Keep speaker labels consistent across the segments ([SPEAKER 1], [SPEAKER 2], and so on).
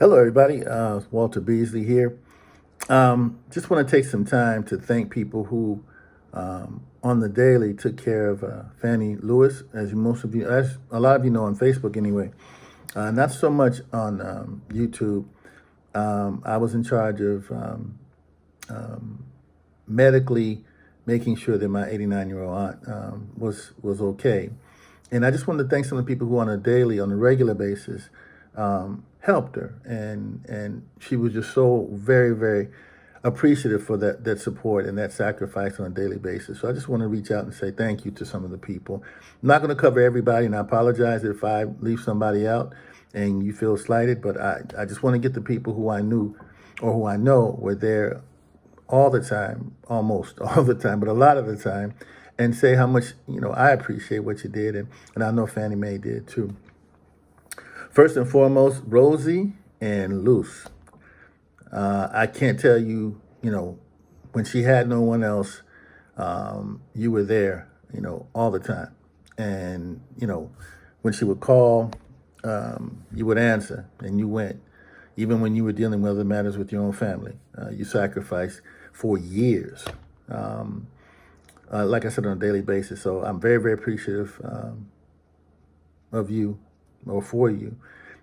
[SPEAKER 1] Hello, everybody. Walter Beasley here. Just want to take some time to thank people who, on the daily, took care of Fannie Lewis, as a lot of you know on Facebook anyway. Not so much on YouTube. I was in charge of medically making sure that my 89-year-old aunt was okay. And I just wanted to thank some of the people who on a regular basis, helped her. And she was just so very, very appreciative for that support and that sacrifice on a daily basis. So I just want to reach out and say thank you to some of the people. I'm not going to cover everybody, and I apologize if I leave somebody out and you feel slighted, but I just want to get the people who I knew or who I know were there all the time, almost all the time, but a lot of the time, and say how much, I appreciate what you did, and I know Fannie Mae did too. First and foremost, Rosie and Luce. I can't tell you, when she had no one else, you were there, all the time. And, when she would call, you would answer and you went. Even when you were dealing with other matters with your own family, you sacrificed for years. Like I said, on a daily basis. So I'm very, very appreciative of you or for you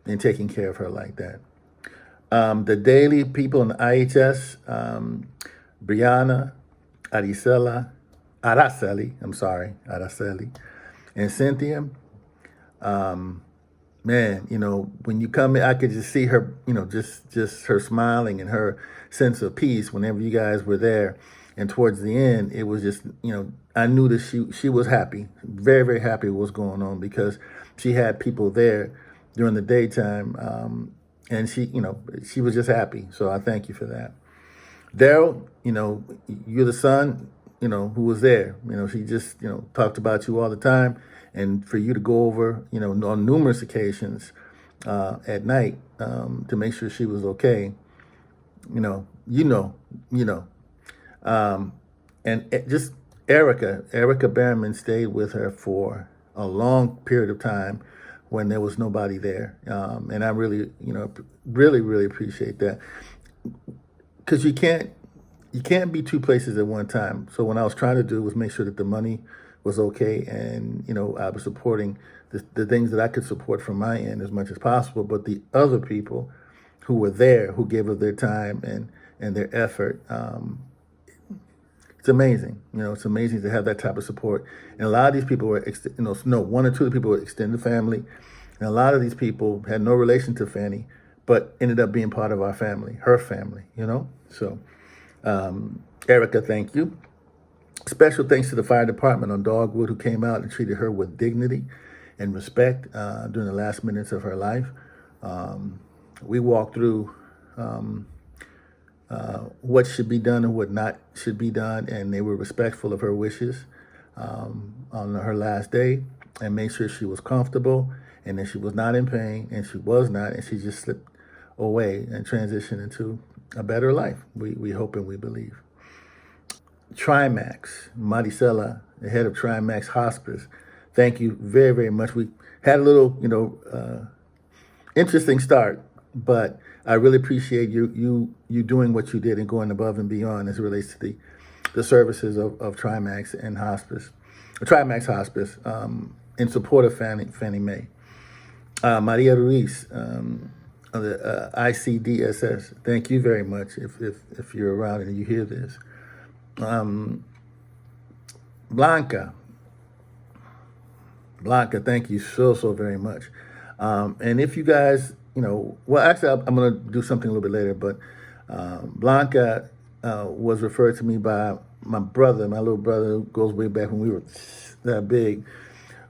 [SPEAKER 1] in taking care of her like that. The daily people in the IHS, Brianna, Araceli, and Cynthia. Man, when you come in, I could just see her, just her smiling and her sense of peace whenever you guys were there. And towards the end, it was just, I knew that she was happy, very, very happy with what's going on, because she had people there during the daytime. And she was just happy. So I thank you for that. Daryl, you're the son, who was there. She just, talked about you all the time. And for you to go over, on numerous occasions at night to make sure she was okay, you know. Just Erica Behrman stayed with her for a long period of time when there was nobody there. And I really, really, really appreciate that, because you can't be two places at one time. So what I was trying to do was make sure that the money was okay, and I was supporting the things that I could support from my end as much as possible. But the other people who were there, who gave of their time and their effort, it's amazing. It's amazing to have that type of support. And a lot of these people were, one or two of the people were extended family, and a lot of these people had no relation to Fannie, but ended up being part of our family, her family. So, Erica, thank you. Special thanks to the fire department on Dogwood, who came out and treated her with dignity and respect during the last minutes of her life. We walked through what should be done and what not should be done, and they were respectful of her wishes on her last day, and made sure she was comfortable and that she was not in pain, and she was not, and she just slipped away and transitioned into a better life. We hope and we believe. Trimax, Maricela, the head of Trimax Hospice, thank you very, very much. We had a little, interesting start, but I really appreciate you doing what you did and going above and beyond as it relates to the services of Trimax and Hospice, Trimax Hospice, in support of Fannie Mae. Maria Ruiz, of the ICDSS, thank you very much if you're around and you hear this. Blanca, thank you so very much. And if you guys, actually, I'm going to do something a little bit later, but Blanca was referred to me by my little brother, who goes way back when we were that big,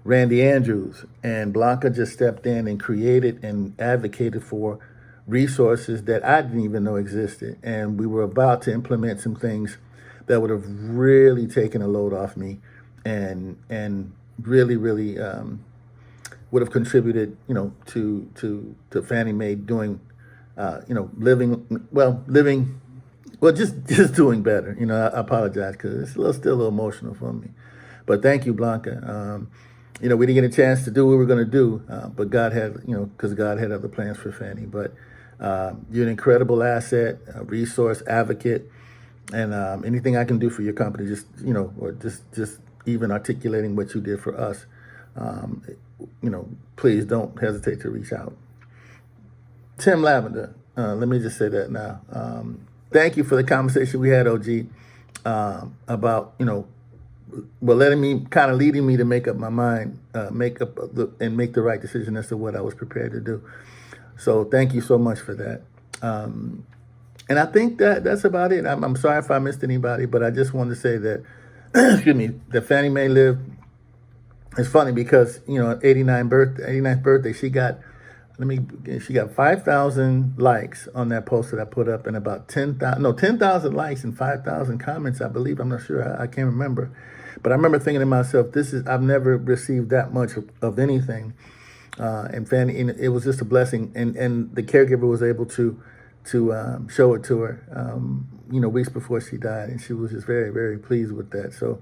[SPEAKER 1] Randy Andrews. And Blanca just stepped in and created and advocated for resources that I didn't even know existed. And we were about to implement some things that would have really taken a load off me, and really, really would have contributed, to Fannie Mae doing, just doing better. I apologize because it's still a little emotional for me, but thank you, Blanca. We didn't get a chance to do what we were going to do, but God had, because God had other plans for Fannie. But You're an incredible asset, a resource, advocate, and anything I can do for your company, just or just even articulating what you did for us, um, please don't hesitate to reach out. Tim Lavender, let me just say that now. Thank you for the conversation we had, OG, about letting me kind of leading me to make up my mind, make the right decision as to what I was prepared to do. So thank you so much for that. And I think that's about it. I'm sorry if I missed anybody, but I just wanted to say that, excuse me, that Fannie Mae lived. It's funny because 89th birthday, she got 5,000 likes on that post that I put up, and about 10,000 likes and 5,000 comments, I believe. I'm not sure. I can't remember. But I remember thinking to myself, I've never received that much of anything. And Fannie, it was just a blessing. And the caregiver was able to show it to her, weeks before she died. And she was just very, very pleased with that. So,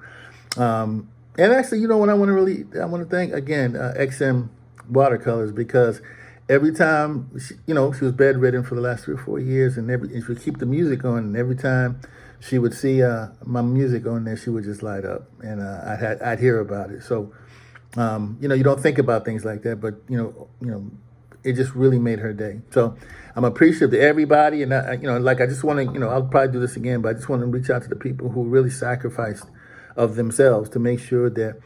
[SPEAKER 1] and actually, what I want to thank again, XM Watercolors, because every time, she was bedridden for the last 3 or 4 years, and she would keep the music on, and every time she would see my music on there, she would just light up, and I'd hear about it. So, you don't think about things like that, but it just really made her day. So I'm appreciative to everybody, and I just want to, I'll probably do this again, but I just want to reach out to the people who really sacrificed of themselves to make sure that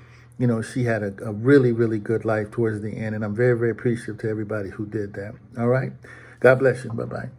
[SPEAKER 1] she had a really, really good life towards the end. And I'm very, very appreciative to everybody who did that. All right. God bless you. Bye-bye.